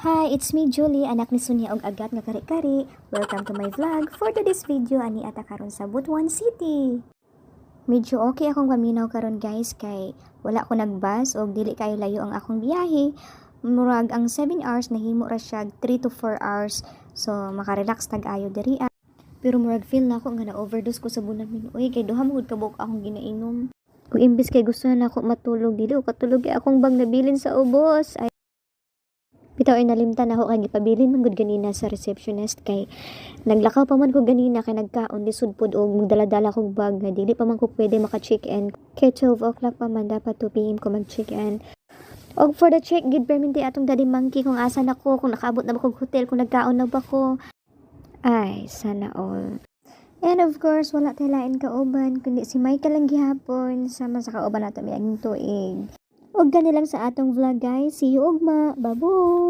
Hi, it's me Julie, anak ni Sunia og Agat nga kari-kari. Welcome to my vlog. For today's video, ani ata karon sa Butuan City. Medyo okay akong paminaw karon guys kay wala ko nagbus og dili kayo layo ang akong biyahe. Murag ang 7 hours nahimo ra siya 3 to 4 hours. So makarelax tag-ayo diri. Pero murag feel na ako nga na-overdose ko sa bunan uy kay duha mo kabuk akong ginainom. Ug imbis kay gusto na ako matulog dili o katulog kay akong bag nabilin sa ubos. Bitaw ay nalimtan ako kay gipabilin man gud ganina sa receptionist kay naglakaw pa man ko ganina kay nagkaon lisod pod og magdala-dala kog bag nga dili pa man ko pwede maka-check-in kay 12 o'clock pa man dapat 2 PM ko mag-check-in. Og for the check gid perminti atong daddy monkey kung asa na ko, kung nakaabot na ba kog hotel, kung nagkaon na ba ko. Ay, sana all. And of course, wala tayo lain kauban kundi si Michael lang gihapon sama sa kauban nato miaging tuig. Og gani lang sa atong vlog guys. See you ugma. Babos!